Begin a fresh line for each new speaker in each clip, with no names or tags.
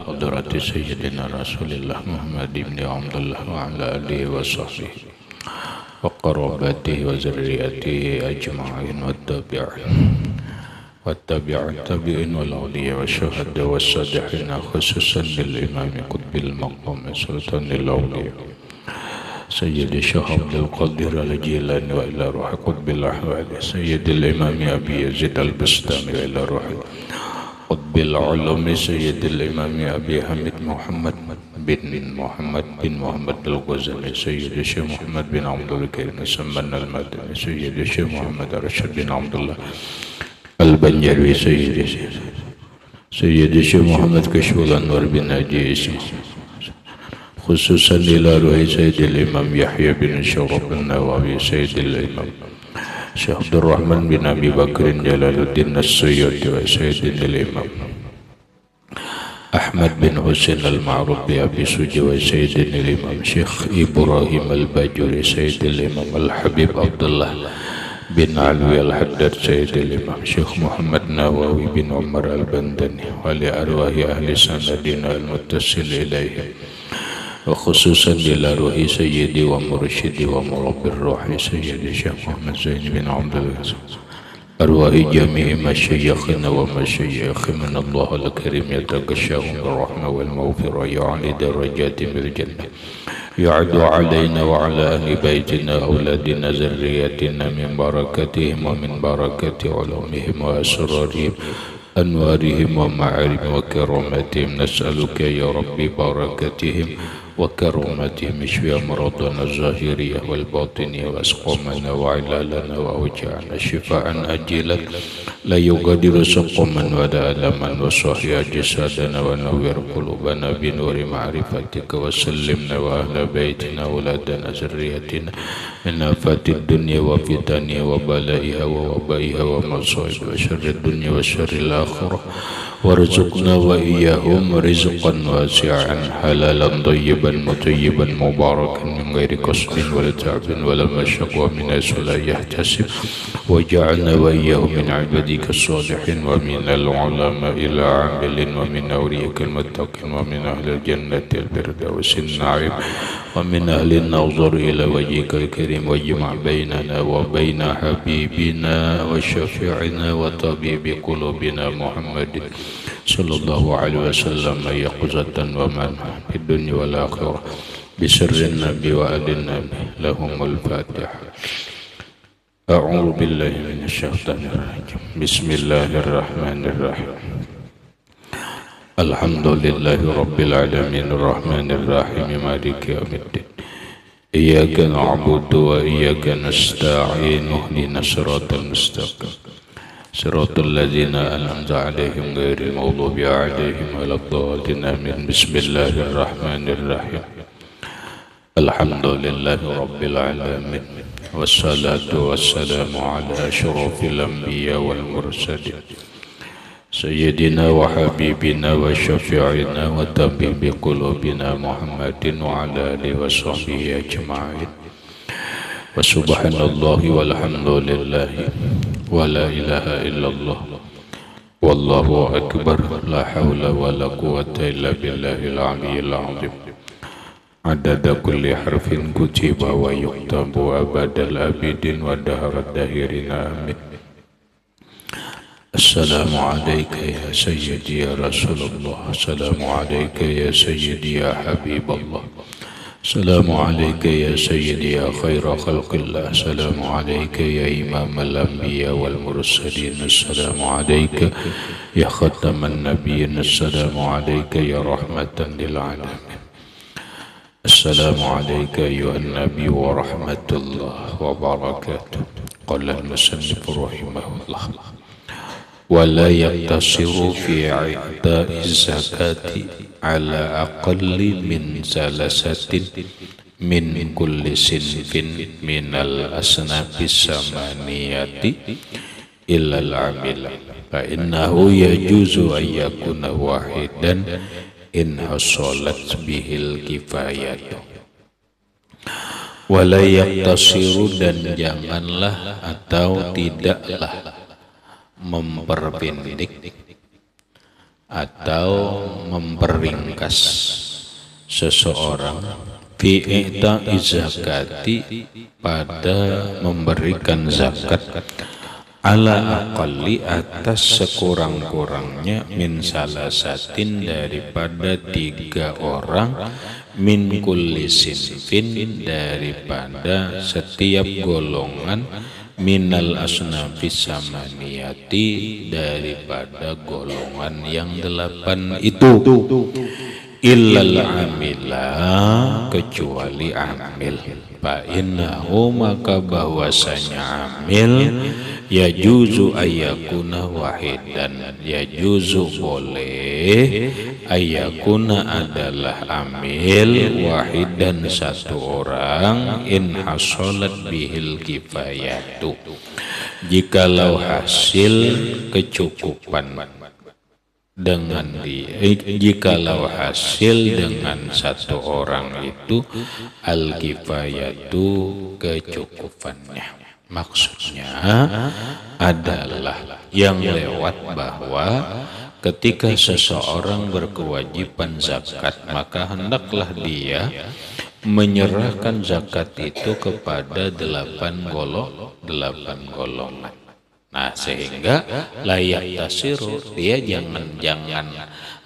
حضرة سيدنا رسول الله محمد بن عبد الله وعلى آله وصحبه وقرابته وذريته أجمعين والتابعين والأولياء والشهداء والصالحين خصوصا للإمام قطب المقام سلطان الأولياء سيد الشيخ عبد القادر الجيلاني وإلى روح قطب الأحوال سيد الإمام أبي يزيد البستامي وإلى روح قطب العلوم سيد الإمام أبي حميد محمد بن محمد الغزالي سيد الشيخ محمد بن عبد الكريم السمان المدني سيد الشيخ محمد رشد بن عبد الله البنجري سيد الشيخ محمد كشف الأنوار بن ناجيس خصوصا إلى روح سيد الإمام يحيى بن شرف النووي سيد الإمام شيخ عبد الرحمن بن أبي بكر جلال الدين السيوطي وسيد الإمام أحمد بن حسين المعروف بأبي سوجي وسيد الإمام شيخ إبراهيم الباجوري سيد الإمام الحبيب عبد الله بن علوي الحداد سيد الإمام شيخ محمد نووي بن عمر البندني ولأرواح أهل سندنا المتصل إليهم وخصوصا إلى روح سيدي ومرشدي ومربي الروح سيدي الشيخ محمد زين بن عبد العزيز أرواح جميع مشايخنا ومشايخ من الله الكريم يتغشاهم بالرحمة والمغفرة يعلي درجات بالجنة يعد علينا وعلى أهل بيتنا أولادنا ذرياتنا من بركتهم ومن بركة علومهم وأسرارهم أنوارهم ومعارفهم وكراماتهم نسألك يا ربي بركتهم وكراماتهم اشفي أمراضنا الظاهرية والباطنية وأسقامنا وعلالنا وأوجاعنا شفاء أجلا لا يغادر سقما ولا ألما وصحيا جسادنا ونور قلوبنا بنور معرفتك وسلمنا وأهل بيتنا أولادنا ذريتنا من آفات الدنيا وفتنها وبلائها ووبائها ومصائب وشر الدنيا وشر الآخرة وارزقنا وإياهم رزقا واسعا حلالا طيبا مطيبا مباركا من غير قصد ولا تعب ولا مشقة ومن حيث لا يحتسب وجعلنا وإياهم من عبادك الصالحين ومن العلماء العامل ومن أولياء المتقين ومن أهل الجنة الفردوس النعيم ومن أهل النظر إلى وجهك الكريم واجمع بيننا وبين حبيبنا وشفيعنا وطبيب قلوبنا محمد صلى الله عليه وسلم يقظة ومنها في الدنيا والآخرة بسر النبي وآل النبي لهم الفاتحة. أعوذ بالله من الشيطان الرجيم بسم الله الرحمن الرحيم الحمد لله رب العالمين الرحمن الرحيم مالك يوم الدين إياك نعبد وإياك نستعين اهدنا الصراط المستقيم صراط الذين أنعمت عليهم غير المغضوب عليهم ولا الضالين آمين. بسم الله الرحمن الرحيم الحمد لله رب العالمين والصلاة والسلام على أشرف الأنبياء والمرسلين سيدنا وحبيبنا وشفيعنا وطبيب قلوبنا محمد وعلى آله وصحبه أجمعين وسبحان الله والحمد لله ولا إله إلا الله والله أكبر لا حول ولا قوة إلا بالله العلي العظيم عدد كل حرف كتب ويكتب أبد الآبدين ودهر الداهرين آمين. السلام عليك يا سيدي يا رسول الله السلام عليك يا سيدي يا حبيب الله السلام عليك يا سيدي يا خير خلق الله السلام عليك يا إمام الأنبياء والمرسلين السلام عليك يا ختم النبيين السلام عليك يا رحمة للعالمين السلام عليك أيها النبي ورحمة الله وبركاته. قال المصنف رحمه الله ولا يقتصر في إعطاء الزكاة على أقل من ثلاثة من كل صنف من الأصناف الثمانية إلا العامل فإنه يجوز أن يكون واحدا إن حصلت به الكفاية. Wala yaktasiru dan janganlah atau tidaklah memperpendek atau memperingkas seseorang fi i'ta'iz zakati pada memberikan zakat ala aqalli atas sekurang-kurangnya min salasatin daripada 3 orang min kulli sinfin daripada setiap golongan minal asnafis samaniyati daripada golongan yang 8 itu illal amila kecuali amil fa innahu maka bahwasanya amil yajuzu ayyakuna wahidan yajuzu boleh ayyakuna adalah amil wahidan 1 orang in hasolat bihil kifayatu jikalau hasil kecukupan dengan jikalau hasil dengan 1 orang itu al-kifayatu kecukupannya. Maksudnya adalah yang lewat bahwa ketika seseorang berkewajiban zakat maka hendaklah dia menyerahkan zakat itu kepada 8 golongan. Nah, sehingga layak tasiru dia jangan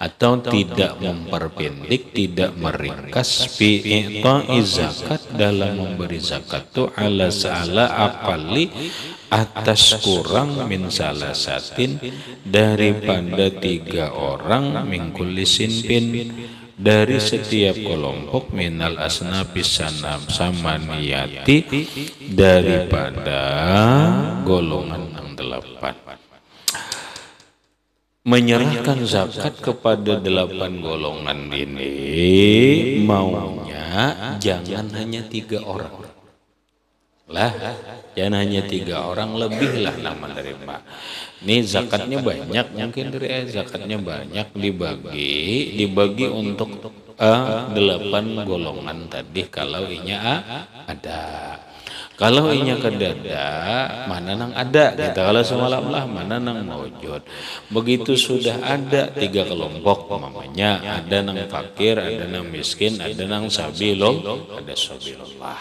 atau tidak memperpendek, tidak meringkas fi i'ta'iz zakat dalam memberi zakat itu ala aqalli atas kurang min salasatin daripada 3 orang min kulli sinfin dari setiap kelompok minal asnafis samaniyati daripada golongan 8. Menyerahkan zakat kepada 8 golongan ini maunya jangan hanya 3 orang lah, jangan hanya 3 orang, lebih lah nama menerima. Ini zakatnya banyak, mungkin dari zakatnya banyak dibagi untuk 8 golongan tadi kalau inya ada. Kalau inya kedada, mana nang ada gitu. Kalau semalam lah mana nang maujud. Begitu sudah ada 3 kelompok, mamanya ada nang fakir, ada nang miskin, ada nang sabilullah, ada sabilullah.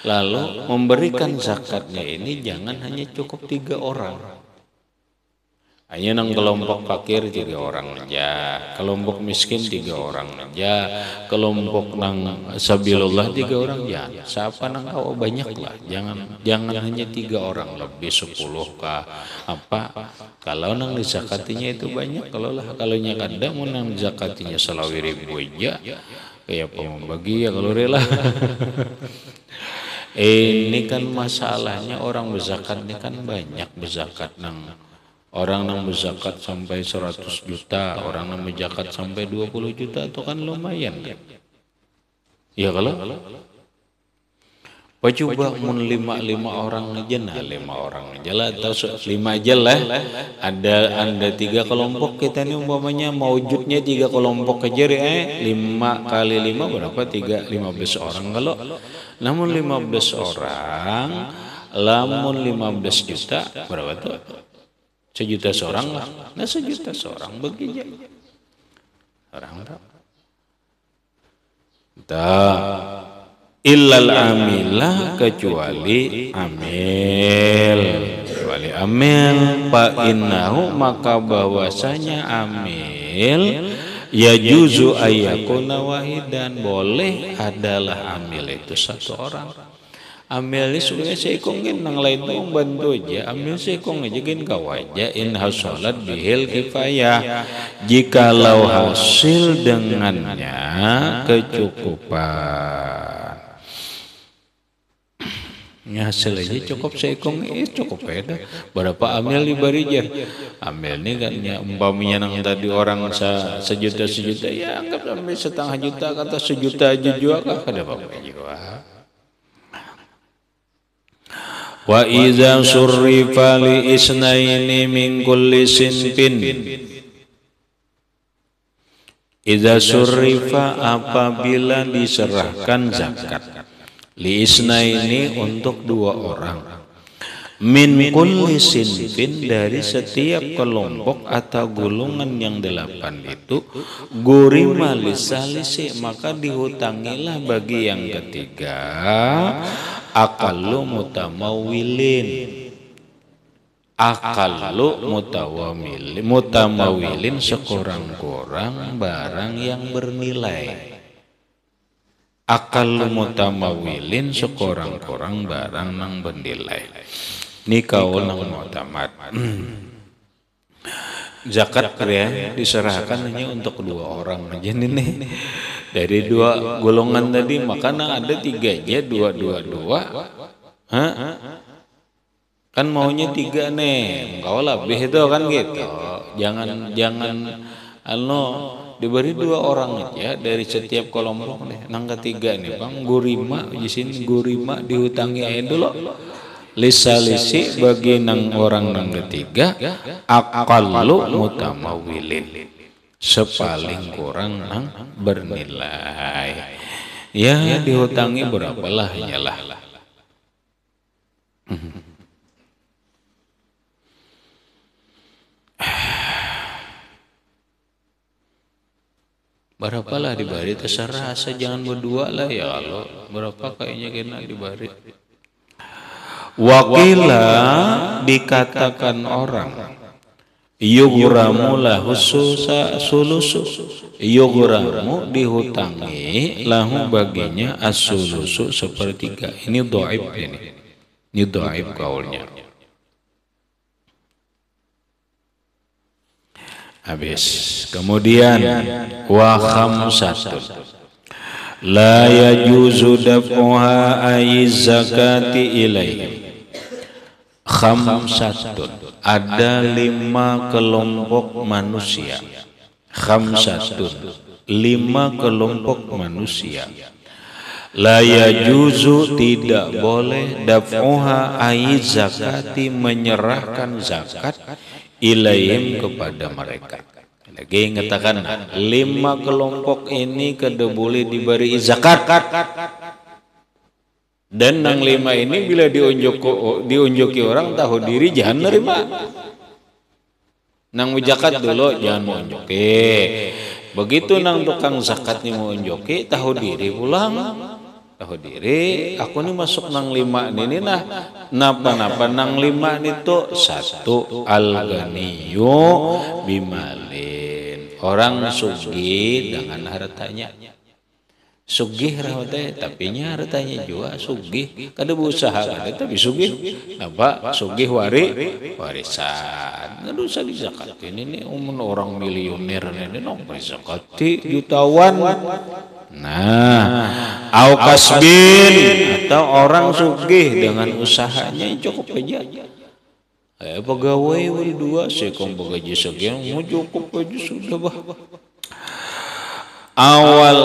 Lalu memberikan zakatnya ini jangan hanya cukup 3 orang. Hanya nang kelompok fakir 3 orang aja, kelompok miskin 3 orang aja, kelompok nang sabilullah 3 orang aja. Siapa nang kau banyak lah, jangan hanya 3 orang, lebih 10 kah apa. Kalau nang dizakatinya itu banyak, kalau nya kada mau nang zakatinya 1.000 aja, kayak pembagi ya kalau rela. Ini kan masalahnya orang berzakat ini kan banyak berzakat nang. Orang yang berzakat sampai 100 juta, orang yang berzakat sampai 20 juta itu kan lumayan. Ya kalau? Coba mun 5 orang aja, nah 5 orang aja lah, atau 5 aja lah. Ada 3 kelompok kita ini umpamanya maujudnya 3 kelompok aja 5 kali 5 berapa? 15 orang kalau. Namun 15 orang, lamun 15 juta berapa tuh? 1 juta seorang lah. Nah 1 juta seorang begitu. Orang illal amilah kecuali amil. Fa innahu maka bahwasanya amil yajuzu ayyakuna wahidan boleh adalah amil itu 1 orang. Amil ini sudah seikongin nang lain tuh bantu aja. Amil seikong aja gin kau aja in hasolat bihil kifayah. Jikalau hasil dengannya kecukupan. Ya hasil aja cukup seikong cukup beda. Berapa amil dibarijar? Amil ini kan ya umpamanya nang tadi orang sejuta ya anggap ambil 1,5 juta kata 1 juta aja juga kah kada apa-apa juga. Wa idza surrifa li isnaini min kulli sinfin. Idza surrifa apabila diserahkan zakat li isnaini untuk 2 orang min kulli sinfin, dari setiap kelompok atau golongan yang 8 itu, gurima lisalisi, maka dihutangilah bagi yang ketiga aqallu mutamawilin sekurang-kurang barang yang bernilai. Aqallu mutamawilin sekurang-kurang barang yang bernilai. Ini kaul nang mu'tamad. Zakat ya diserahkan hanya untuk 2 orang aja nih. Dari 2 golongan tadi, makanya ada 3 aja, 2. Kan maunya 3 nih. Kau lebih itu kan gitu. Jangan diberi 2 orang aja dari setiap kelompok nih. Nang ketiga nih Bang, gurima di sini, gurima dihutangi aja dulu. Lisalisi bagi nang orang nang ketiga, aqallu mutamawilin, sepaling kurang nang bernilai. Ya dihutangi berapalah nyalah. Berapalah dibari, terserah, jangan berdua lah ya Allah. Berapa kayaknya kena dibari. Wakila dikatakan orang, yughramu lahu sulusu, yughramu dihutangi lahu baginya as-sulusu sepertiga. Ini dhaif ini dhaif kaulnya. Habis. Kemudian wa khamsatun la yajuzu daf'uha ayyiz zakati ilaihim. Khamsatun, ada 5 kelompok manusia. Khamsatun, 5 kelompok manusia. La yajuzu, tidak boleh, daf'uha ayyiz zakati, menyerahkan zakat, ilaihim, kepada mereka. Lagi ngatakan 5 kelompok ini kada boleh diberi zakat. Dan nang 5 ini bila diunjuki orang tahu diri jangan nerima. Nang zakat dulu jangan mau unjuki. Begitu nang tukang zakat ni mau unjuki tahu diri pulang. Tahu diri, aku ni masuk nang 5 ini nah. Napa nang 5 itu, 1 al-ghaniyu bimalin, orang sugih dengan hartanya. Sugih rahmatnya, tapi hartanya juga sugih. Kada berusaha kada tapi sugih. Apa? Sugih warisan. Nggak usah dizakatin. Ini orang miliuner ini nong zakati jutawan. Nah, au kasbin, atau orang sugih dengan usahanya cukup aja. Pegawai berdua sekong begaji sekian mau cukup aja sudah bah. Awal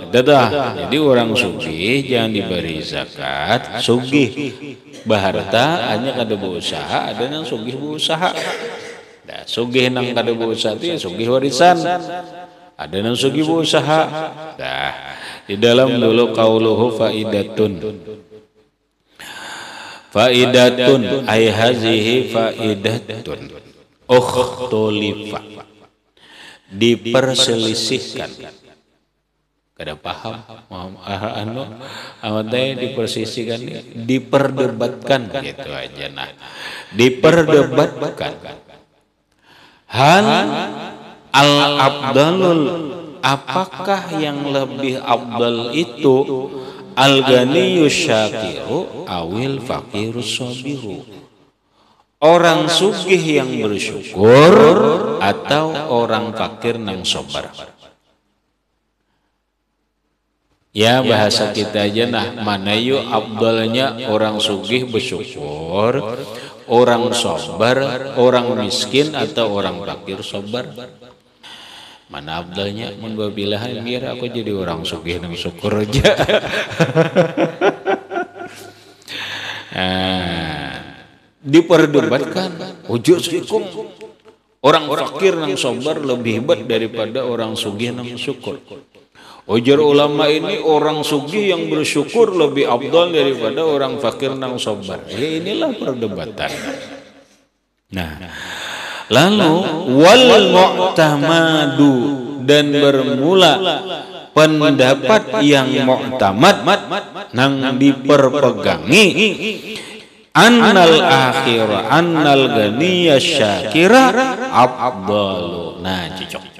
dadah, jadi orang sugih jangan diberi zakat. Sugih baharta hanya kada berusaha, ada yang sugih berusaha. Nah, sugih nang kada berusaha itu ya sugih warisan. Ada yang sugih berusaha. Nah, di dalam dulu qauluhu faidatun. Faidatun ay hazihi faidatun ukhtulifa, diperselisihkan. Kada paham diperselisihkan, diperdebatkan gitu aja. Nah, diperdebatkan hal al-abdalul, apakah yang lebih abdal itu al-ghaniyyu syakiru awil fakirus sabiru, orang sugih yang bersyukur atau orang fakir nang sabar. Ya bahasa kita aja nah, mana yuk abdalnya orang sugih bersyukur, orang sabar, orang miskin atau orang fakir sabar. Mana abdalnya? Mun babilahan biar aku jadi orang sugih nang syukur aja. Diperdebatkan ujuk syukur. Orang fakir nang sabar lebih hebat daripada orang sugih nang syukur. Ujar ulama ini orang sugih yang bersyukur lebih afdal daripada orang fakir nang sabar. Ya inilah perdebatan. Nah, lalu wal mu'tamadu dan bermula pendapat yang mu'tamad nang diperpegangi annal akhirah annal ganiyya syakira afdalu. Nah, cocok.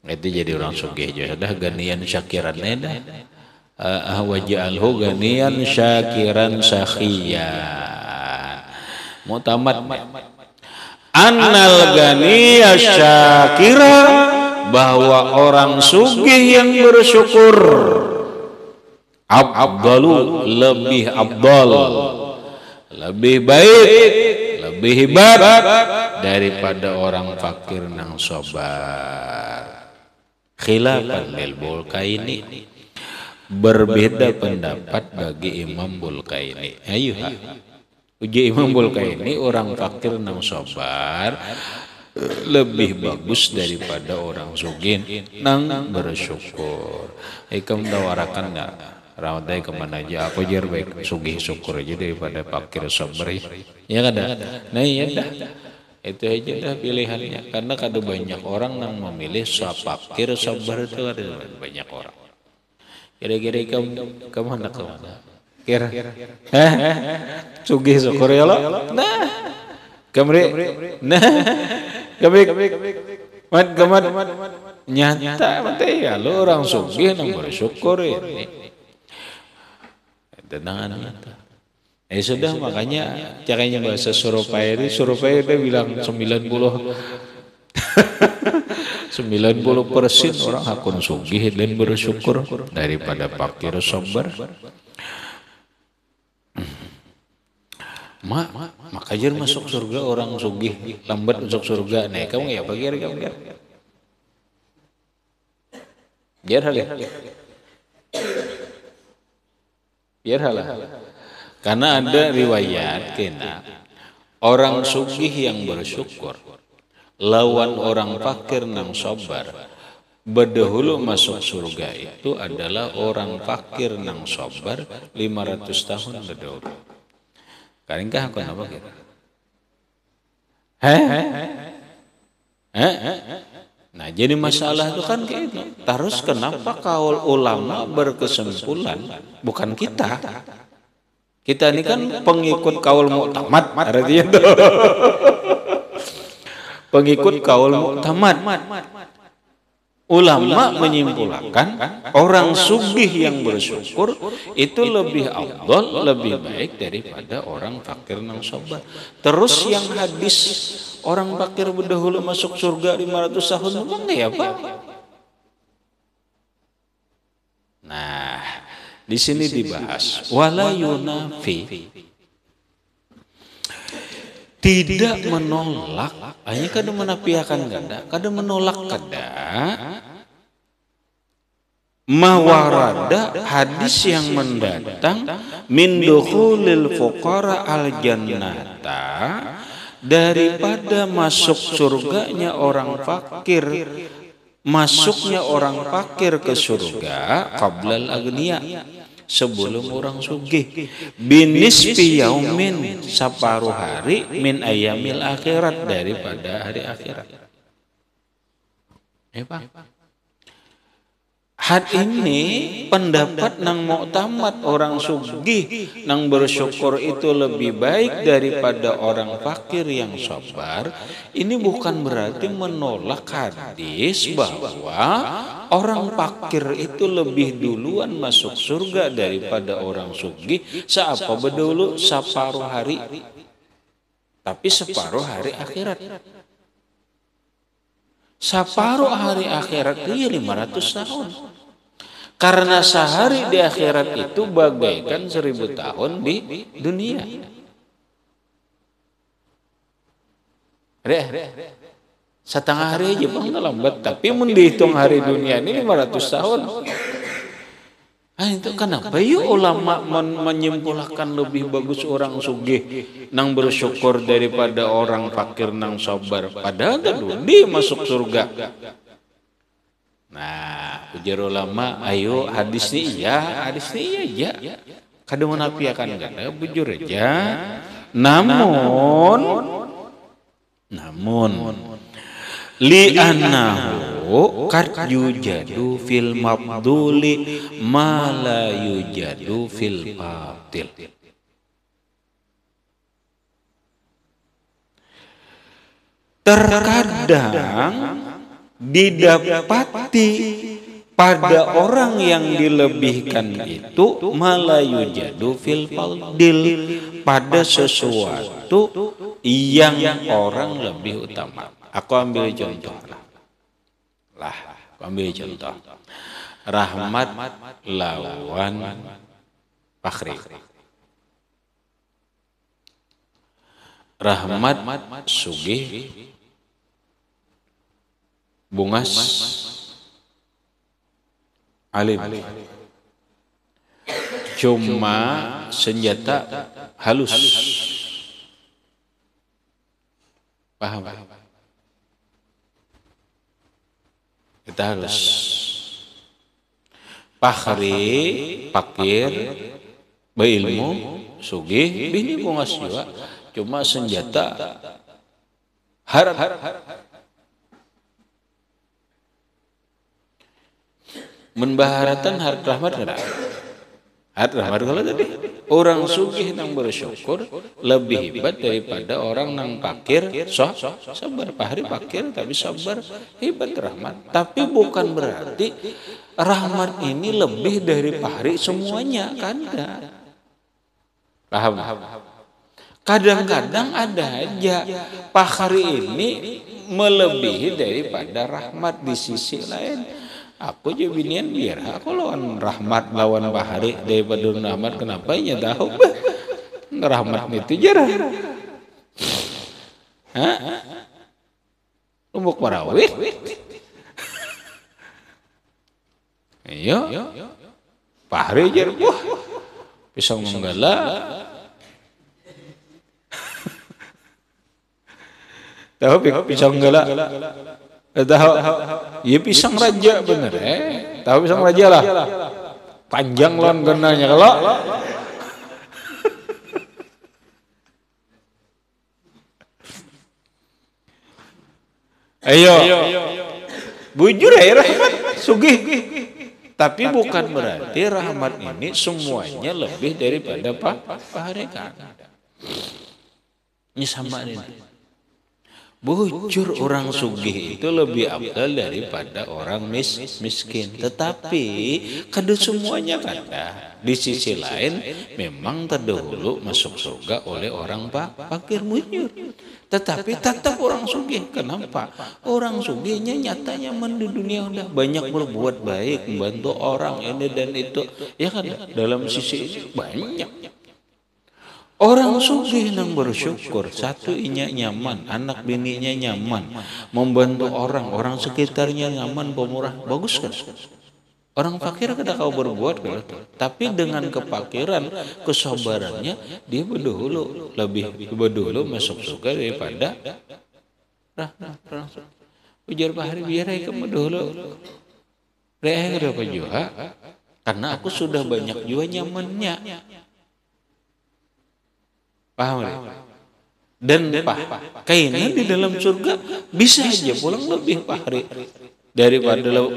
Itu jadi orang sugih aja dah ganiyan syakiran dah. Waj'alhu ganiyan syakiran sakhiyan. Mu'tamad. Annal ganiyya syakira bahwa orang sugih yang bersyukur afdalu lebih afdal, lebih baik, lebih hebat daripada orang fakir nang sabar. Khilafan lil Bulkaini, berbeda pendapat bagi Imam Bulkaini. Ayo, uji Imam Bulkaini orang fakir nang sabar lebih bagus daripada orang sugih nang bersyukur. Ikam tawarakan enggak? Rawadai kemana aja? Apa jar baik sugih syukur aja daripada fakir sabar. Ya kan? Nah iya dah. Itu aja dah pilihannya. Karena ada banyak orang yang memilih fakir sabar itu ada banyak orang. Kira-kira kamu kemana? Kira? Sugih syukur ya lo? Nah, kamri, nah, kamri, nyata mati ya lo orang sugih nang bersyukur ini. Tenang. Sudah makanya caranya bahasa Surabaya dia bilang 90% orang hakun sugih dan bersyukur daripada fakir sabar. Makanya masuk surga orang sugih lambat masuk surga. Nih kamu ya bagi kamu biar hal ya. Biar hal. Karena ada riwayat kena orang sugih yang bersyukur lawan orang fakir nang sabar berdahulu masuk surga itu adalah orang fakir nang sabar 500 tahun berdahulu. Karingkah aku apa gitu? Nah jadi masalah itu kan kayak itu. Terus kenapa kaul ulama berkesimpulan bukan kita? Kita ini kan pengikut kaul mu'tamad, artinya itu. Pengikut kaul mu'tamad. Ulama menyimpulkan orang sugih yang bersyukur itu lebih afdal, lebih baik daripada orang fakir nang sabar. Terus yang hadis orang fakir berdahulu masuk surga 500 tahun memang ya Pak? Nah, di sini dibahas wala yunafi, tidak menolak, hanya kada menafikan kada menolak kada mawarada hadis yang mendatang min dukhulil fuqara al jannata daripada masuk surganya orang fakir, masuknya orang fakir ke surga qablal agniya sebelum orang sugih binisfi yaumin separuh hari min ayamil akhirat daripada hari akhirat. Had ini pendapat nang mu'tamad orang sugih nang bersyukur itu lebih baik daripada orang fakir yang sabar. Ini bukan berarti menolak hadis bahwa orang fakir itu lebih duluan masuk surga daripada orang sugih seapa bedulu separuh hari, tapi separuh hari akhirat. Separuh hari akhirat itu 500 tahun. Karena sehari di akhirat itu bagaikan 1000 tahun di dunia. Setengah hari aja bang lambat, tapi mun dihitung hari dunia ini 500 tahun. Itu kenapa yuk ulama menyimpulkan lebih bagus orang sugih nang bersyukur daripada orang fakir nang sabar. Padahal dulu dia masuk surga. Nah, ujar ulama, ayo hadis ini iya. Kadang menafikan kada bujur aja. Namun li'annahu qad yujadu fil mabduli ma la yujadu fil batil. Terkadang didapati pada orang yang dilebihkan itu malayu jadu fil fadil, pada sesuatu yang orang lebih utama. Aku ambil contoh Rahmat lawan Fakhri. Rahmat sugih bungas alim, cuma senjata halus. Paham? Kita halus. Fakhri pakir berilmu sugih bini bungas juga, cuma senjata harap. Menbaharatan harap rahmat kada. Harap rahmat kalau tadi orang sugih nang bersyukur lebih hebat daripada orang nang pakir sabar. Pahri pakir tapi sabar, hebat rahmat. Tapi bukan berarti rahmat ini lebih dari pahri semuanya, kada. Paham? Kadang-kadang ada aja pahri ini melebihi daripada rahmat di sisi lain. Aku juga binian biar aku lawan rahmat lawan bahari daripada rahmat, kenapa ya tahu rahmat itu jarang. Umbuk marawih. Ayo. Bahari jar buah. Pisang menggala. Tahu pisang menggala. Tahu, ya pisang raja bener, tahu pisang raja lah, panjang lon genanya kalau, ayo, bujur ya rahmat, sugih, tapi bukan berarti rahmat ini semuanya lebih daripada pahrekan. Ini sama ini. Bujur orang sugih itu lebih afdal daripada orang miskin. Tetapi kada semuanya kada. Di sisi lain memang terdahulu masuk surga oleh orang fakir bujur. Tetapi tetap orang sugih. Kenapa? Orang sugihnya nyatanya di dunia udah banyak berbuat baik, membantu orang ini dan itu. Ya kan dalam sisi ini banyak. Orang sugih nang bersyukur, satu inya nyaman, anak bininya nyaman, membantu orang sekitarnya nyaman, pemurah, bagus kan? Orang fakir kada kau berbuat kan? Tapi dengan kefakiran, kesabarannya, dia lebih berdahulu masuk surga daripada rahmat. Ujar Bahari biar aku berdahulu. Reha kenapa juga? Karena aku sudah banyak juga nyamannya. Paham ya? Dan kayaknya di dalam surga bisa aja pulang lebih pahri daripada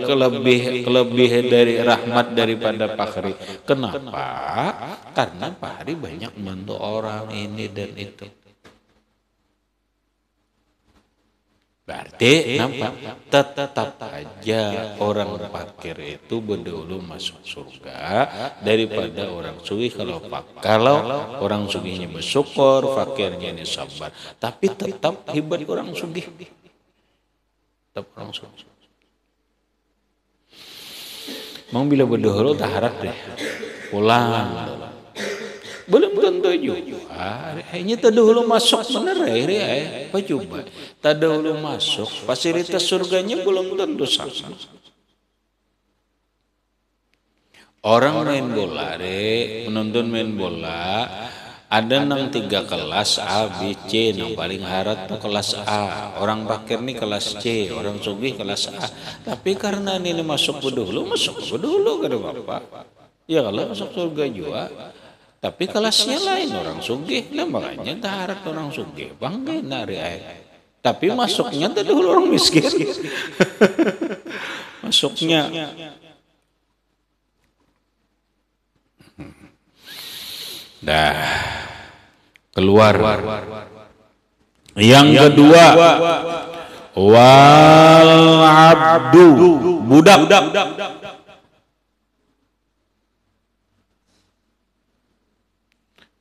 kelebihan dari rahmat daripada pahri. Kenapa? Karena pahri banyak membantu orang ini dan itu. Berarti nampak tetap aja orang fakir itu berdahulu masuk surga daripada orang sugih. Kalau orang sugihnya bersyukur, fakirnya ini sabar, tapi tetap hebat orang sugih. Tetap orang sugih. Mau bila berdahulu tak harap deh pulang. Belum tentu juga. Hanya terdahulu masuk benar ya. Apa coba? Terdahulu masuk fasilitas surganya belum tentu sama. Orang main bola, menonton main bola, Ada nang 3 kelas A, B, C, nang paling harat tuh kelas A. Orang fakir nih kelas C, orang sugih kelas A. Tapi karena ini masuk dulu kata Bapak. Ya kalau masuk surga juga. Tapi kelasnya lain orang sugih. Nah makanya harat orang sugih. Bangga nari air. Tapi masuknya tuh dulu orang miskin. Masuknya. Dah keluar. Yang kedua, wal abdu, budak.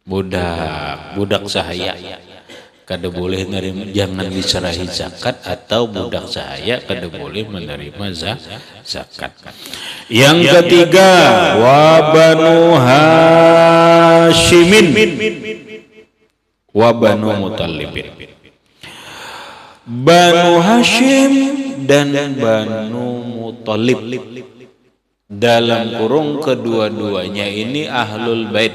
Budak sahaya kada boleh menerima, jangan diserahi zakat, atau budak sahaya kada boleh menerima zakat. Yang ketiga, wa banu Hashimin wa banu Muttalibin. Banu Hashim dan Banu Muttalib, dalam kurung kedua-duanya ini ahlul bait.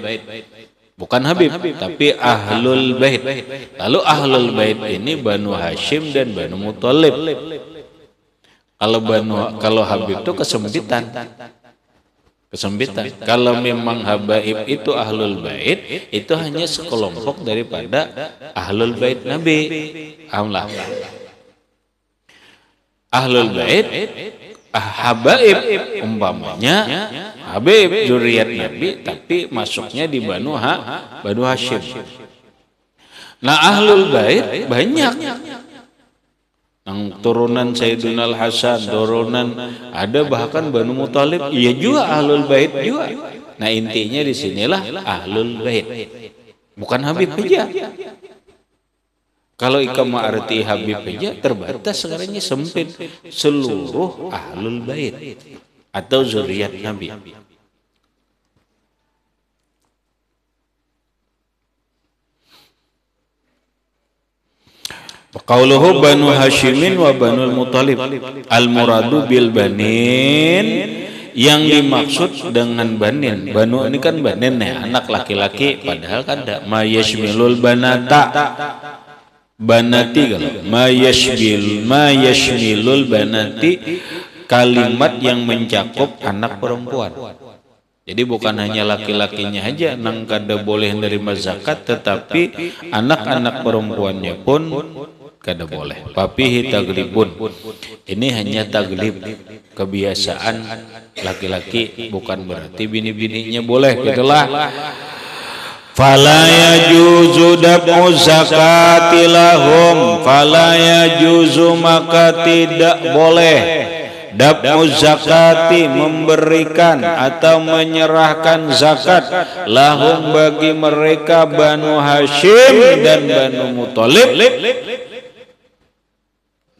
Bukan Habib, tapi ahlul bait. Lalu ahlul bait ini Banu Hashim dan Banu Muttalib. Kalau Habib itu kesempitan. Kalau memang habaib itu ahlul bait, itu hanya sekelompok daripada ahlul bait Nabi. Alhamdulillah. Ahlul bait, habaib umpamanya Habib zuriat Nabi, tapi masuknya di Banu Hashim. Nah ahlul bait banyak. Yang turunan Sayyidina Al-Hasan, turunan ada bahkan Banu Muttalib, iya juga ahlul bait juga. Nah intinya di sinilah ahlul bait, bukan Habib aja. Kalau ikama arti Habib aja terbatas, sekarang sempit, seluruh ahlul bait atau zuriat Nabi. Qauluhu Banu Hashimin wa Banu Muttalib, al-muradu bil banin, yang dimaksud dengan banin. Banu ini kan banin ya, anak laki-laki, padahal kan tidak. Ma yashmilul banata, banati kalau ma yashmilul banati, kalimat yang mencakup anak perempuan. Jadi bukan hanya laki-lakinya aja nang kada boleh menerima zakat, tetapi anak-anak perempuannya pun kada boleh. Papihi taglibun, ini hanya taglib, kebiasaan laki-laki, bukan berarti bini-bininya boleh, gitulah. Fala yajuzu dab'u zakati lahum, fala yajuzu, maka tidak boleh dab'u zakati, memberikan atau menyerahkan zakat, lahum, bagi mereka Banu Hashim dan Banu Muttalib.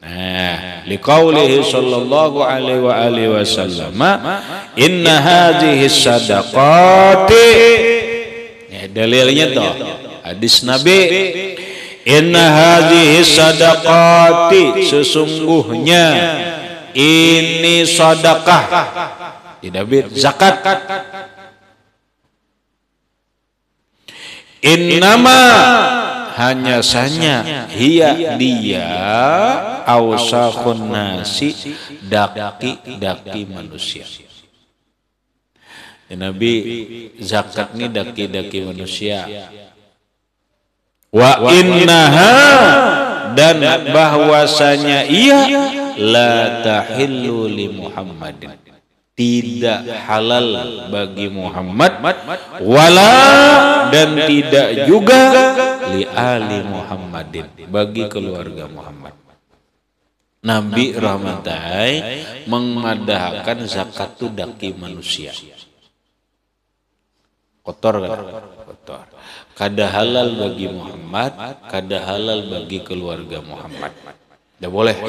Nah, liqaulihi sallallahu alaihi wasallam, inna hadhihi sadaqati, ya dalilnya tuh hadis Nabi, inna hadhihi sadaqati, sesungguhnya ini sedekah, tidak zakat. Innama, hanya saja, dia awsakhun nasi, daki manusia. Ya, Nabi, zakat ini daki manusia. Wa innaha, dan bahwasanya ia la tahillu li Muhammadin, tidak halal bagi Muhammad, wala, dan tidak juga li ali Muhammadin, bagi keluarga Muhammad. Nabi rahmatai memadahkan zakat itu daki manusia. Kotor kan? Kotor. Kada halal bagi Muhammad, kada halal bagi keluarga Muhammad. Tidak boleh.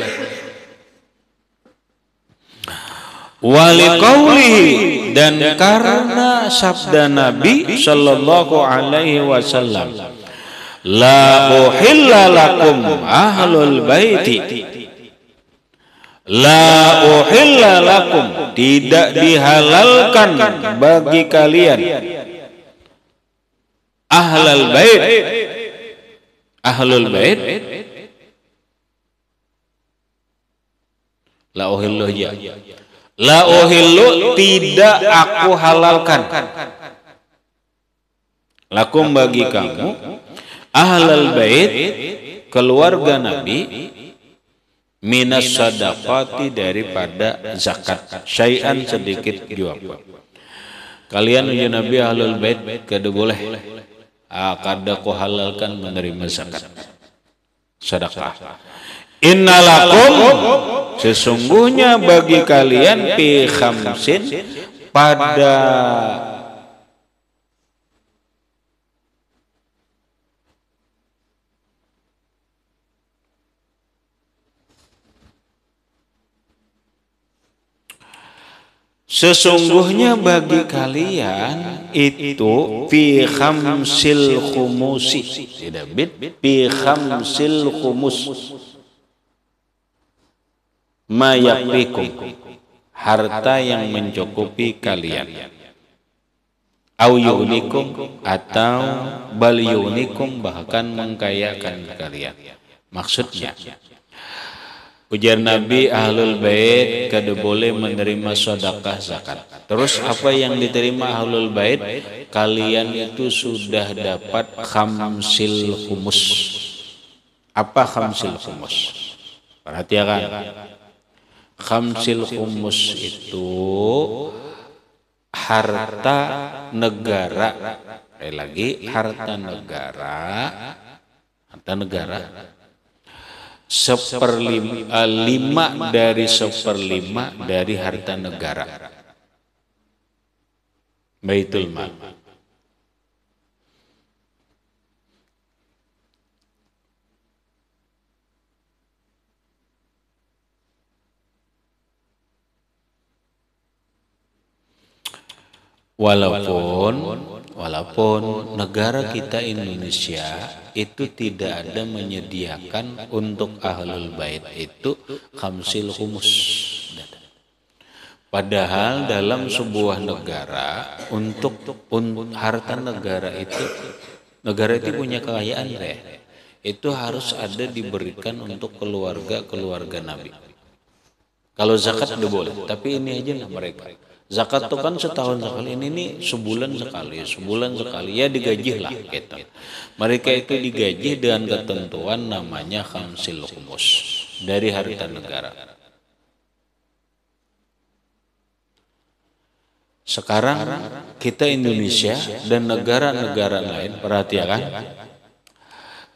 Waliqaulihi, dan karena sabda Nabi sallallahu alaihi wasallam, la uhilla lakum ahlul baiti, la uhilla lakum, tidak dihalalkan bagi kalian ahlul bait la uhillu ya. La uhillu tidak aku halalkan. Lakum bagi kamu ahlul bait keluarga Nabi minas sadaqati daripada zakat syai'an sedikit jua. Kalian uji Nabi ahlul bait kada boleh kada ko halalkan menerima zakat sedekah. Innalakum sesungguhnya bagi kalian fi khamsin pada sesungguhnya bagi kalian itu fi khamsil khumusi tidak bid fi khamsil khumus ma yakfikum harta yang mencukupi kalian au yughnikum atau bal yughnikum bahkan mengkayakan kalian. Maksudnya ujar Nabi ahlul bait kada boleh menerima sedekah zakat. Terus apa yang diterima ahlul bait? Kalian itu sudah dapat khamsil khumus. Apa khamsil khumus? Perhatikan. Khamsil khumus itu harta negara. Harta negara lima dari seperlima dari harta negara Baitul Mal. Walaupun negara kita Indonesia itu tidak ada menyediakan untuk ahlul bait itu khamsil khumus. Padahal dalam sebuah negara untuk harta negara itu punya kekayaan itu harus ada diberikan untuk keluarga Nabi. Kalau zakat udah boleh, tapi ini aja lah mereka. Zakat itu kan setahun sekali, ini nih sebulan sekali ya digaji lah gitu. Mereka itu digaji dengan ketentuan namanya khamsil khumus dari harta negara. Sekarang kita Indonesia dan negara-negara lain perhatikan,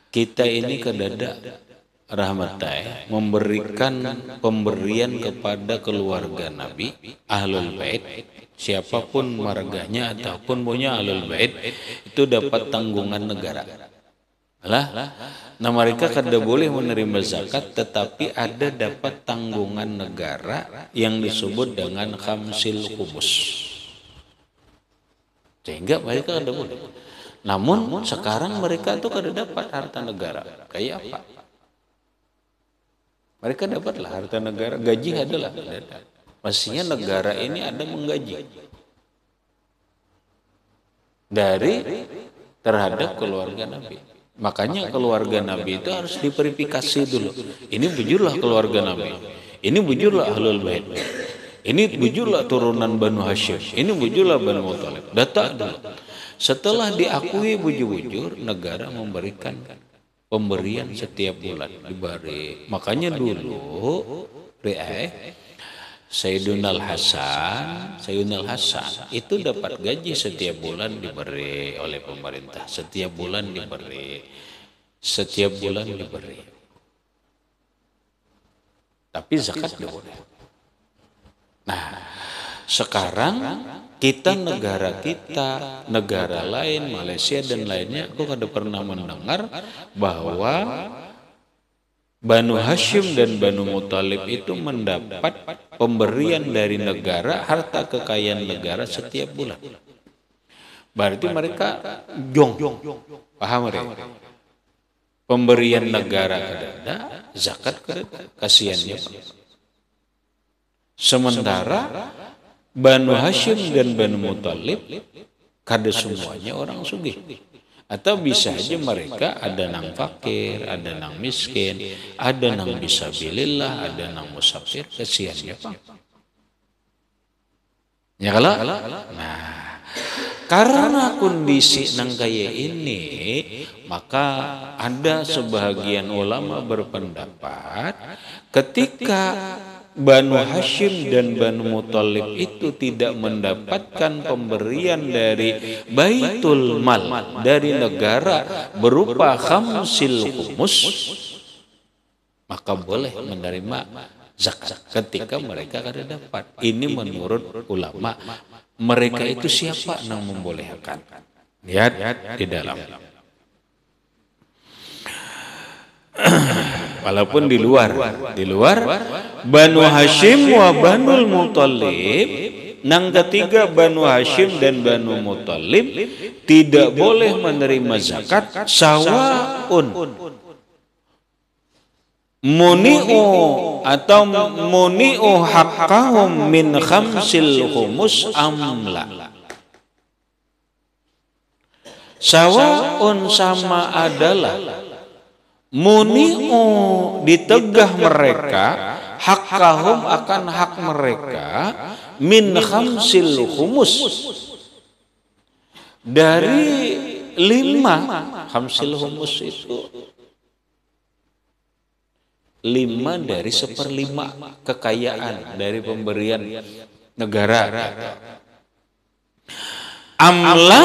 kita ini kedada rahmatai memberikan pemberian kepada keluarga Nabi ahlul bait, siapapun marganya ataupun punya ahlul bait itu dapat tanggungan negara. Nah mereka kada boleh menerima zakat, tetapi ada dapat tanggungan negara yang disebut dengan khamsil khumus, sehingga mereka kada boleh. Namun sekarang mereka itu kada dapat harta negara. Kayak apa? Mereka dapatlah harta negara, gaji adalah. Pastinya negara ini ada menggaji dari terhadap keluarga Nabi. Makanya keluarga Nabi itu harus diverifikasi dulu. Ini bujurlah keluarga Nabi. Ini bujurlah ahlul bait. Ini bujurlah turunan Banu Hashim. Ini bujurlah Banu Muthalib. Data dulu. Setelah diakui bujur-bujur, negara memberikan pemberian setiap bulan diberi. Makanya dulu Sayyidunal Hasan itu dapat gaji setiap bulan diberi oleh pemerintah. Setiap bulan diberi. Tapi zakat tidak boleh. Nah, sekarang negara lain, Malaysia dan lainnya, aku kada pernah mendengar bahwa Banu Hashim dan Banu Muthalib itu mendapat pemberian dari negara, harta kekayaan negara setiap bulan. Berarti mereka jong, paham mereka? Pemberian negara ada, zakat kada, kasihannya. Sementara Banu Hashim dan Banu Muthalib kada semuanya orang sugih. Atau bisa aja mereka ada nang fakir, ada nang miskin, ada nang bisabilillah, ada nang musafir, kesiannya Pak. Ya kalau? Nah, karena kondisi nang kayak ini, maka ada sebagian ulama berpendapat ketika Banu Hashim dan Banu Muthalib itu tidak mendapatkan pemberian dari Baitul Mal, dari negara berupa khamsil khumus, maka boleh menerima zakat ketika mereka kada dapat. Ini menurut ulama. Mereka itu siapa yang membolehkan? Lihat di dalam. Walaupun di luar Banu Hashim wa Banul Muthalib, nang ketiga Banu Hashim dan Banu Muthalib tidak boleh menerima zakat, sawaun muni'u atau muni'u haqqahum min khamsil khumus amla. Sawaun sama adalah muni'u ditegah mereka haqqahum akan hak mereka min khamsil khumus dari 5. Khamsil khumus itu 5 dari 1/5 kekayaan dari pemberian negara. Amla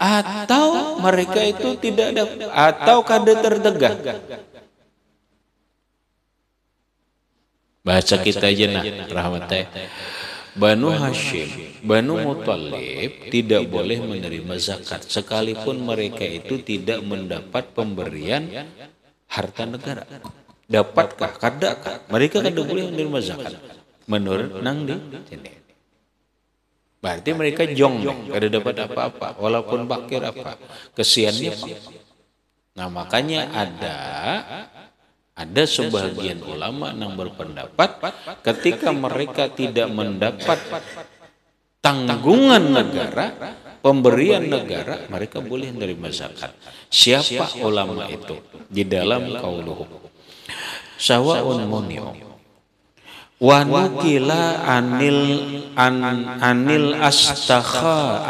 atau mereka itu tidak ada atau kada tertegah. Bahasa kita aja nah rahmatnya. Banu Hashim, Banu Muthalib tidak boleh menerima zakat sekalipun mereka itu tidak mendapat pemberian harta negara. Dapatkah? Kadakah? Mereka kada boleh menerima zakat menurut nang di sini. Berarti mereka jong, kada dapat apa-apa, walaupun bakir apa, kesiannya Pak. Nah makanya ada sebagian ulama yang berpendapat ketika mereka tidak mendapat tanggungan negara, pemberian negara, mereka boleh menerima zakat. Siapa ulama itu? Di dalam qauluhu sawa'un muni'u wa nukila anil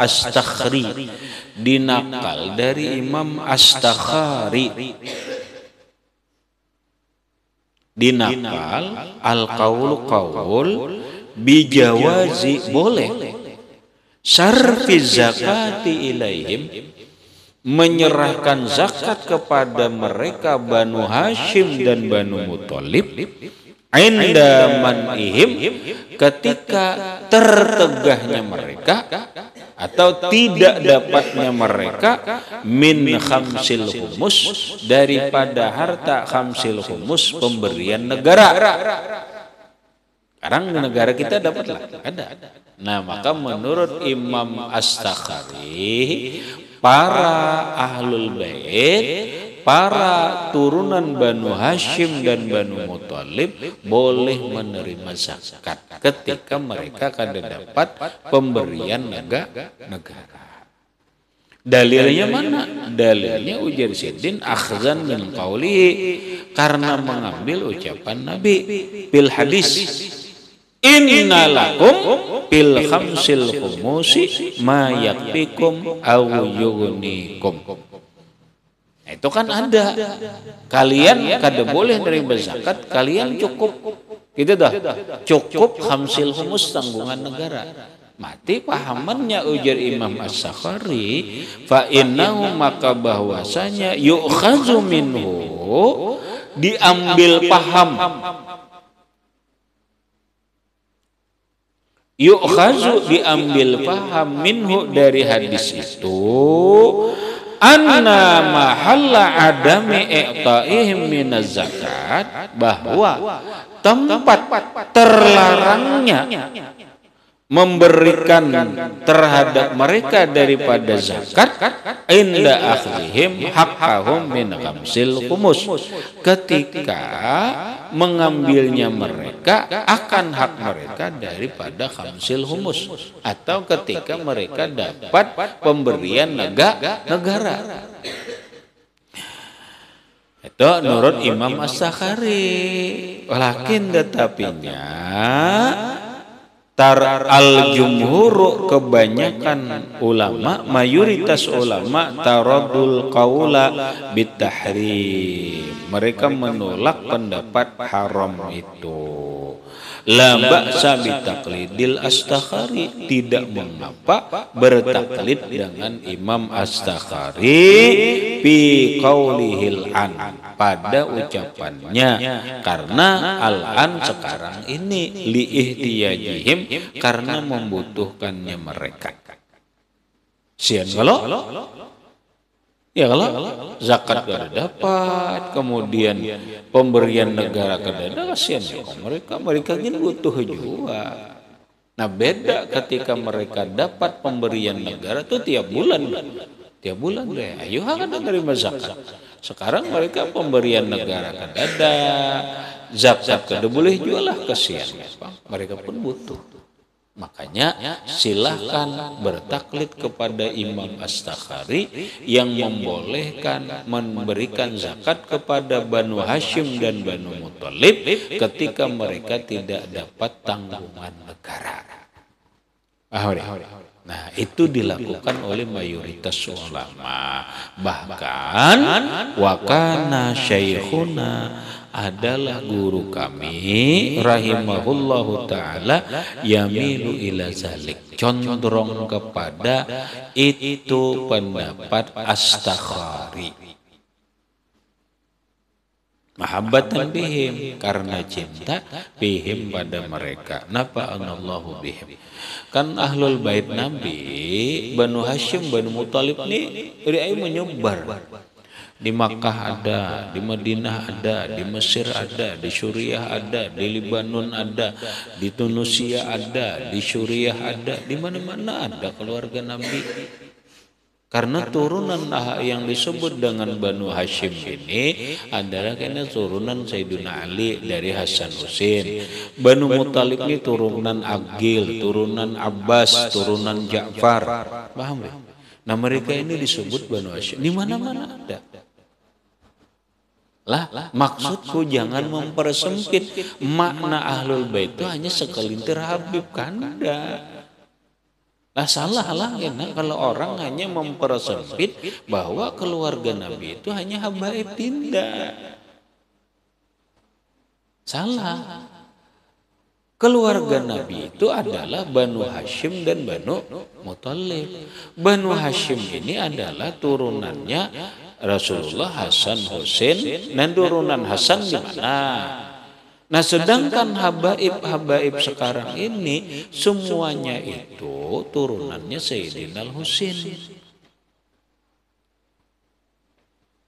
astakhri, dinakal dari Imam Astakhari, dinakal qaul bijawazi boleh sarfi zakati ilaihim, menyerahkan zakat kepada mereka Banu Hashim dan Banu Muthalib inda man'ihim, ketika tertegahnya mereka atau tidak dapatnya mereka min khamsil khumus, daripada harta khamsil khumus pemberian negara. Sekarang di negara kita dapatlah ada. Nah maka menurut Imam Astakhari, para ahlul bait, para turunan Banu Hashim dan Banu Muthalib boleh menerima zakat ketika mereka kada dapat pemberian negara. Dalilnya mana? Dalilnya ujar Sidin akhzan min qawlihi, karena mengambil ucapan Nabi bil hadis inna lakum bil khamsil khumusi ma yakfikum aw yughnikum. Itu kan ada. Kalian kada boleh menerima zakat, kalian cukup. Gitu dah. Cukup khamsil khumus tanggungan negara. Mati pahamannya ujar Imam As-Sakhari, fa innahu, maka bahwasanya yu'khazu minhu, diambil paham. Yu'khazu, diambil paham minhu, dari hadis itu, anna mahalla adami i'ta'ihim minaz zakat, bahwa tempat terlarangnya
memberikan terhadap mereka daripada zakat inda akhdihim haqqahum min khamsil khumus, ketika mengambilnya mereka akan hak mereka daripada khamsil humus, atau ketika mereka dapat pemberian negara. Itu menurut Imam As-Sakhari. Walakin tetapinya al-jumhur, kebanyakan ulama, mayoritas ulama taradul qaula bitahrim, mereka menolak pendapat haram itu. La ba'sa bitaqlidil As-Sakhari, tidak mengapa bertaklid dengan Imam As-Sakhari fi qaulihil an, pada ucapannya, karena al-an sekarang ini li ihtiyajihim, karena membutuhkannya mereka. Sian kalau zakat gak dapat, kemudian pemberian negara kada, kasihan ya mereka ini butuh juga. Nah beda ketika mereka dapat pemberian negara tuh tiap bulan deh, ayo kan menerima zakat. Sekarang mereka pemberian negara kada, zakat kada boleh jualah, kasihan mereka pun butuh. Makanya silahkan bertaklid kepada Imam As-Sakhari yang membolehkan memberikan zakat kepada Banu Hashim dan Banu Muthalib ketika mereka tidak dapat tanggungan negara. Nah itu dilakukan oleh mayoritas ulama. Bahkan wakana syaikhuna, adalah guru kami rahimahullahu ta'ala yamilu ila zalik, condong kepada itu pendapat As-Sakhari, mahabbatan bihim, karena cinta bihim pada mereka, nafa'anallahu bihim. Kan ahlul bait Nabi, Banu Hashim, Banu Muthalib ini menyebar. Di Makkah ada, di Madinah ada, di Mesir ada, di Suriah ada, di Libanon ada, di Tunisia ada, di Suriah ada, di mana-mana ada keluarga Nabi. Karena turunan yang disebut dengan Banu Hashim ini adalah karena turunan Sayyidina Ali dari Hasan Husain. Banu Muthalib ini turunan Aqil, turunan Abbas, turunan Ja'far. Paham ya? Nah mereka ini disebut Banu Hashim. Di mana-mana ada. Maksudku jangan mempersempit makna ahlul bait itu hanya sekelintir Habib, kanda. Salah ya, kalau orang hanya mempersempit bahwa keluarga Nabi itu hanya habaib, tidak. Salah. Keluarga Nabi itu adalah Banu Hashim dan Banu Muthalib. Banu Hashim ini adalah turunannya Rasulullah, Hasan, Husain, dan turunan Hasan di mana? Nah, sedangkan habaib sekarang ini semuanya itu turunannya Sayyidina Husain.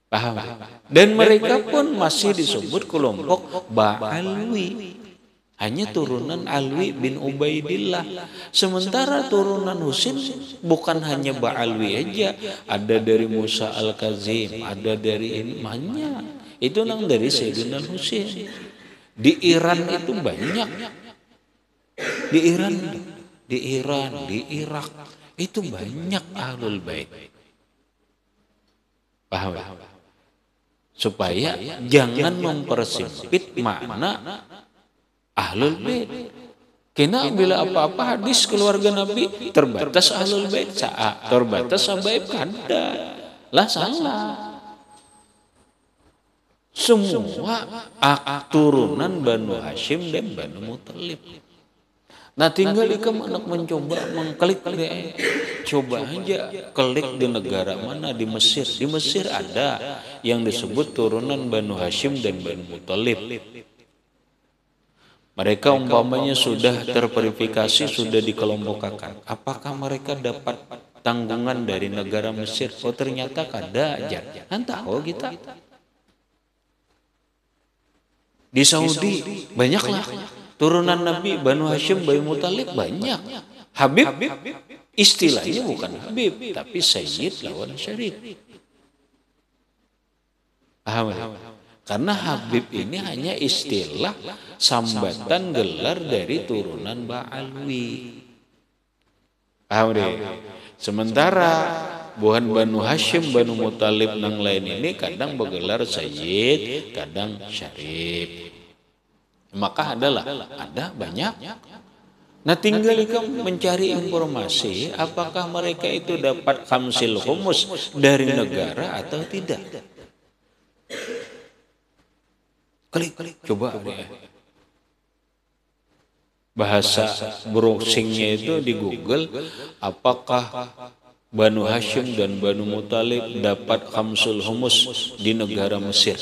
Paham? Dan mereka pun masih disebut kelompok Ba'alwi. Hanya turunan Alwi bin Ubaidillah. Sementara turunan Husain bukan hanya Ba'alwi aja, ada dari Musa Al-Kazim, ada dari ini, banyak. Itu nang dari Sayyidina Husain. Di Iran itu banyak. Di Iran, di Irak itu banyak ahlul bait. Paham? Supaya jangan mempersempit makna ahlul bait. Karena bila apa-apa hadis keluarga Nabi terbatas ahlul bait, terbatas habaib, kada. Salah. Semua turunan Banu Hashim dan Banu Muthalib. Nah tinggal ikam anak mencoba mengklik, coba aja klik di negara mana, di Mesir. Di Mesir ada yang disebut turunan Banu Hashim dan Banu Muthalib. Mereka umpamanya sudah terverifikasi, sudah dikelompokkan. Apakah mereka dapat tanggungan dari negara Mesir? Oh ternyata kada aja. Entah kita. Di Saudi banyaklah turunan Nabi Banu Hashim, Banu Muthalib banyak. Habib istilahnya bukan Habib, tapi Sayyid lawan Syarif. Paham? Karena Habib ini hanya istilah sambatan gelar dari turunan Ba'alwi. Paham deh? Sementara buhan Banu Hashim, Banu Muthalib nang lain ini kadang bergelar Sayyid, kadang Syarif. Maka ada banyak. Nah tinggal kamu mencari informasi apakah mereka itu dapat khamsil humus dari negara atau tidak. Klik, coba deh. Bahasa browsingnya itu di Google, apakah Banu Hashim dan Banu Muthalib dapat khamsul humus di negara Mesir.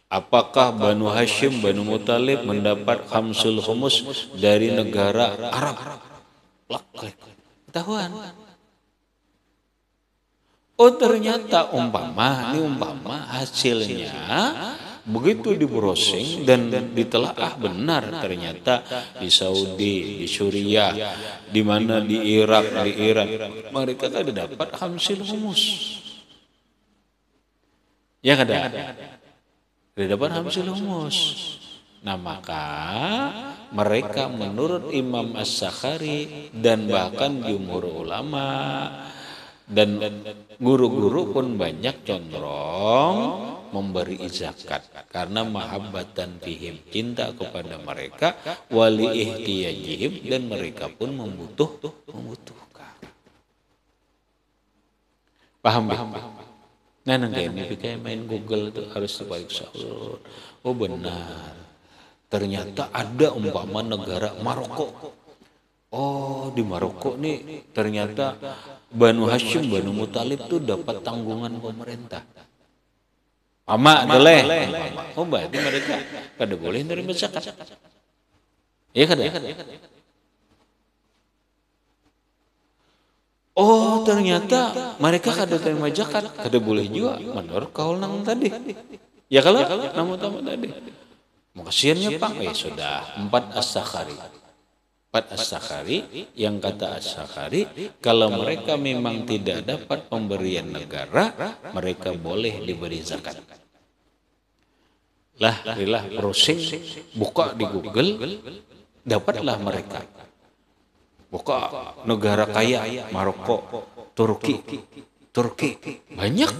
Apakah Banu Hashim, Banu Muthalib mendapat khamsul humus dari negara Arab? Ketahuan. Oh ternyata umpama hasilnya begitu di browsing dan ditelaah benar ternyata di Saudi, di Suriah, di mana di Irak, di Iran mereka kan dapat khamsul humus. Ya kada? Dapat khamsul humus. Nah maka mereka menurut Imam As-Sakhari dan bahkan jumhur ulama dan guru-guru pun banyak condong memberi zakat karena mahabbatan fihim, cinta kepada mereka, wali ihtiyajihim, dan mereka pun membutuhkan. Paham? Nah nanti ini kayak main Google itu harus sebalik sahur. Oh benar, ternyata ada umpama negara Maroko. Oh di Maroko nih ternyata Banu Hashim, Banu Muthalib tuh dapat tanggungan pemerintah. Boleh. Oh berarti mereka kada boleh menerima zakat. Iya kada? Oh ternyata mereka kada terima zakat, kada boleh juga menurut kaul nang tadi. Ya kalau namun tadi. Makasiannya Pak, sudah 4 As-Sakhari yang kata As-Sakhari kalau mereka memang tidak dapat pemberian negara, mereka boleh diberi zakat. Lah browsing, buka di Google, dapatlah mereka. Buka negara kaya, Maroko, Turki, banyak.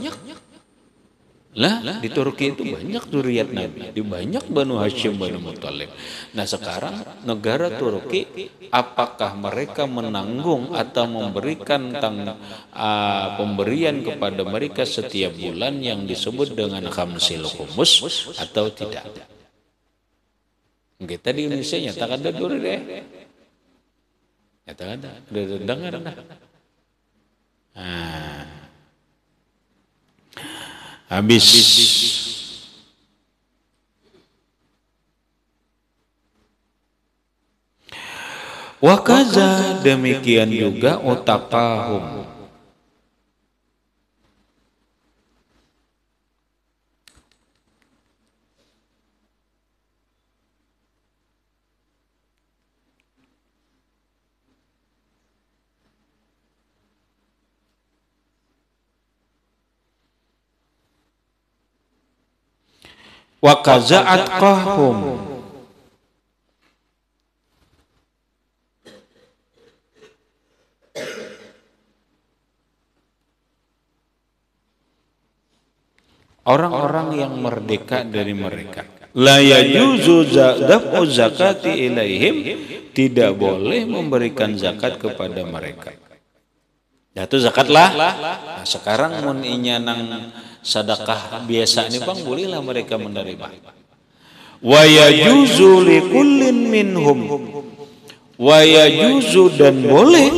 Lah di Turki itu banyak zuriat Nabi, di banyak Banu Hashim, Banu Muthalib. Nah sekarang negara Turki, apakah mereka menanggung atau memberikan pemberian kepada mereka setiap bulan yang disebut dengan khamsil humus atau tidak? Kita di Indonesia nyatakan ada dulu deh. Nyatakan ada, udah dengar dah. Habis. Wakaza demikian juga utaqahum. Wa kaza atqahum. Orang-orang yang merdeka dari mereka. La yajuzu daf'u zakati ilaihim, tidak boleh memberikan zakat kepada mereka. Itu zakatlah. Nah, sekarang mun inya nang sedekah biasa ini Bang, bolehlah mereka menerima. Wa yajuzu likullin minhum. Wa yajuzu dan boleh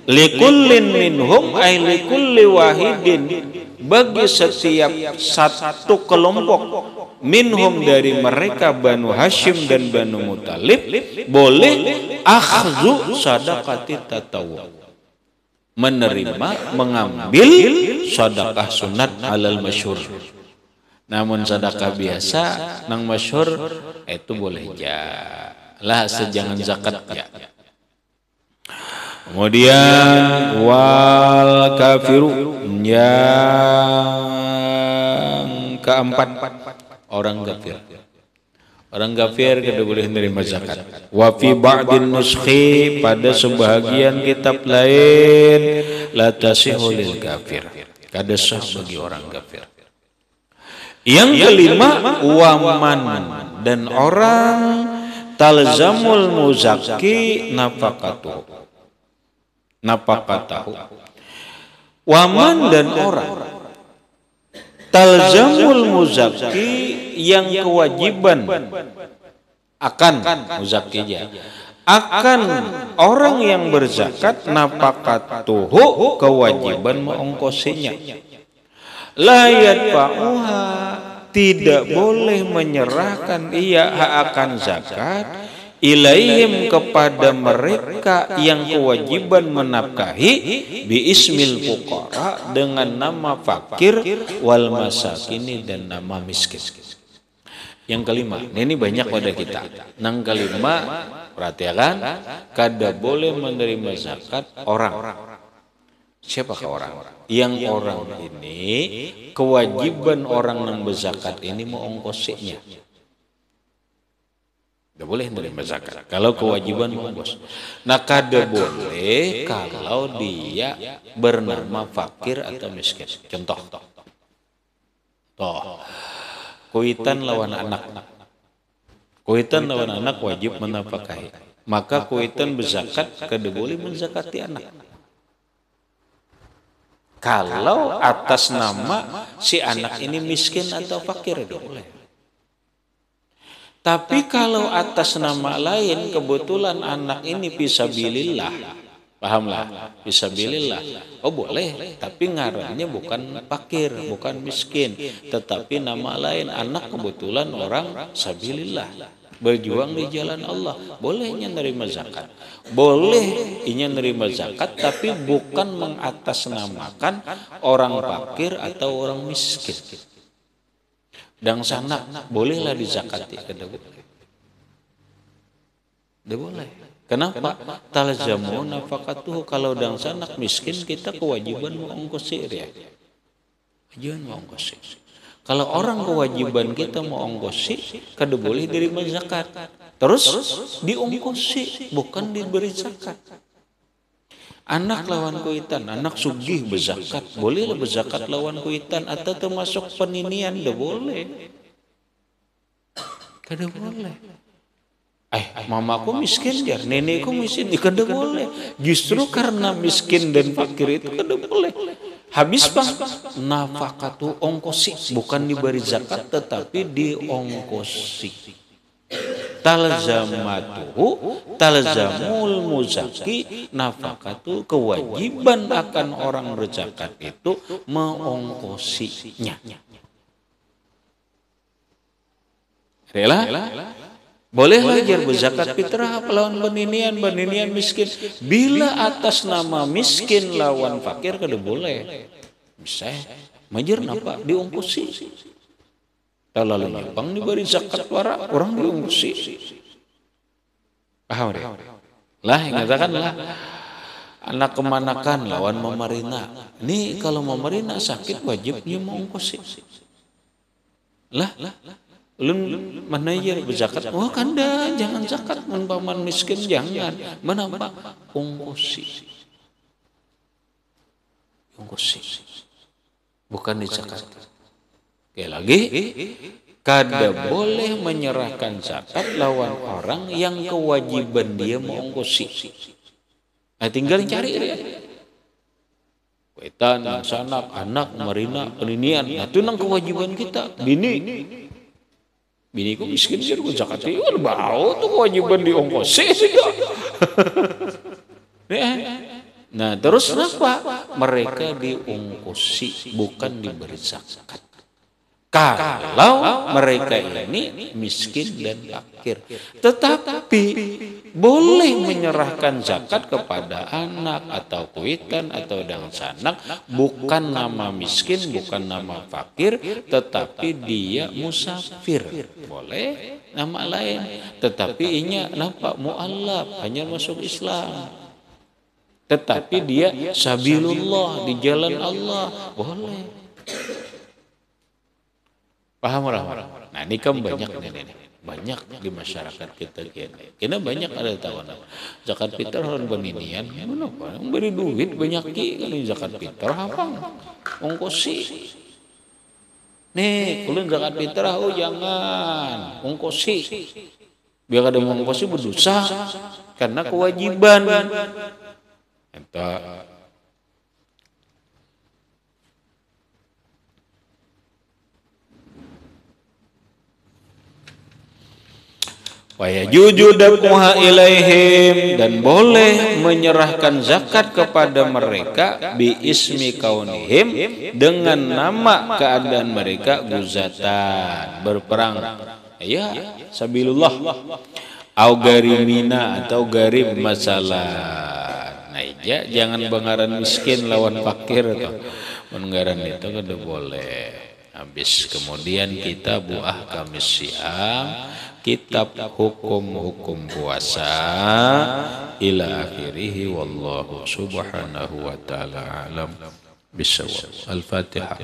likullin minhum ay likulli wahidin, bagi setiap satu kelompok minhum dari mereka Banu Hashim dan Banu Muthalib boleh akhzu sadaqati tatawwu, menerima, mengambil sedekah sunat alal masyhur. Namun sedekah biasa nang masyhur itu boleh ja. Lah sejangan zakat ya. Kemudian wal kafiru yang keempat orang kafir. Orang kafir tidak boleh menerima zakat. Wa fi ba'din nuskhi pada sebahagian kitab lain la tasihu lil kafir. Kada sah bagi orang kafir. Yang kelima waman dan orang talzamul muzakki nafaqatuhu. Waman dan orang talzamul muzakki yang kewajiban akan muzakkinya akan orang yang berzakat nafaqatuhu kewajiban mengongkosinya. La yadfa'uha tidak boleh menyerahkan ia akan zakat ilaihim kepada mereka yang kewajiban menafkahi bi ismil fuqara dengan nama fakir wal masakini dan nama miskin. Yang kelima, ini banyak pada kita. Yang kelima, perhatikan, kada boleh menerima zakat orang. Siapakah orang? Yang orang ini kewajiban orang yang berzakat ini mengongkosinya. Tidak boleh menerima zakat kalau kewajiban mengongkos. Nah, kada boleh kalau dia bernama fakir atau miskin. Contoh. Kuitan lawan anak. Kuitan lawan anak wajib menafkahi. Maka kuitan berzakat kada boleh menzakati anak. Kalau atas nama si anak ini miskin atau fakir tidak boleh. Tapi kalau atas nama lain kebetulan anak ini fisabilillah, pahamlah, fisabilillah. Oh boleh, tapi ngarannya bukan fakir, bukan miskin, tetapi nama lain anak kebetulan orang sabilillah, berjuang di jalan Allah. Bolehnya nerima zakat. Boleh inya nerima zakat tapi bukan mengatasnamakan orang fakir atau orang miskin. Dan sanak bolehlah dizakati, kada boleh. Tidak boleh. Kenapa? Talzamu nafaqatuhu, kalau dang sanak miskin kita kewajiban mengongkosi dia. Jangan mengongkosi. Kalau orang kewajiban kita mengongkosi, kada boleh diterima zakat. Terus diongkosi, bukan diberi zakat. Anak lawan kuitan, anak sugih berzakat, bolehlah berzakat lawan kuitan atau termasuk peninian, tidak boleh. Kada boleh. Mamaku miskin ya, nenekku miskin, kada boleh. Justru karena miskin dan fakir itu kada boleh. Habis bang, nafakatu ongkosi, bukan diberi zakat tetapi diongkosi. Talzamul muzaki nafakatu, kewajiban akan orang berzakat itu mengongkosinya. Rela? Bolehlah jar berzakat fitrah lawan beninian miskin. Bila atas nama miskin lawan fakir kada boleh. Bisa majer napa diongkosi. Lalu nyepang diberi zakat wara orang diungsi. Paham deh? Lah katakanlah anak kemanakan lawan memarina. Ini kalau memarina sakit wajibnya mengungkosi. Lah ulun mana ya berzakat? Oh kanda jangan zakat paman miskin jangan. Menapa ungkosi. Ungkosi. Bukan dizakat. Sekali lagi, kada boleh menyerahkan zakat lawan orang yang kewajiban dia mengongkosi. Nah, tinggal cari dia. Wetan, sanak, anak, marina, peninian. Nah, itu nang kewajiban kita. Bini ku miskin sih, ku zakat itu bau tuh kewajiban diongkosi. Nah, terus kenapa? Mereka diongkosi, bukan diberi zakat. kalau mereka ini miskin dan fakir. Tetapi boleh menyerahkan zakat kepada anak atau kuitan atau dang sanak, bukan nama miskin, bukan nama fakir, tetapi dia musafir. Boleh nama lain, tetapi inya nampak mu'allaf, hanya masuk Islam. Tetapi dia sabilullah, di jalan Allah, boleh. Paham orang? Nah ini kan banyak nih. Banyak di masyarakat kita kini. Kena banyak ada tahu zakat fitrah orang beninian. Kenapa? Beri duit banyak kan zakat fitrah apa? Ongkosi. Nih, kalau zakat fitrah jangan ongkosi. Biar ada ongkosi berdosa karena kewajiban. Entah. Waya jujud dafuha ilaihim, dan boleh menyerahkan zakat kepada mereka bi ismi kaunihim, dengan nama keadaan mereka guzatan, berperang. Ya, sabilullah. Au garimina, atau garib masalah. Nah, ya, jangan bengaran miskin lawan fakir atau bengaran itu kada boleh. Habis kemudian kita buah Kamis Siam, kitab hukum-hukum puasa ila akhirih, wallahu subhanahu wa ta'ala alam bisawab. Al-Fatihah.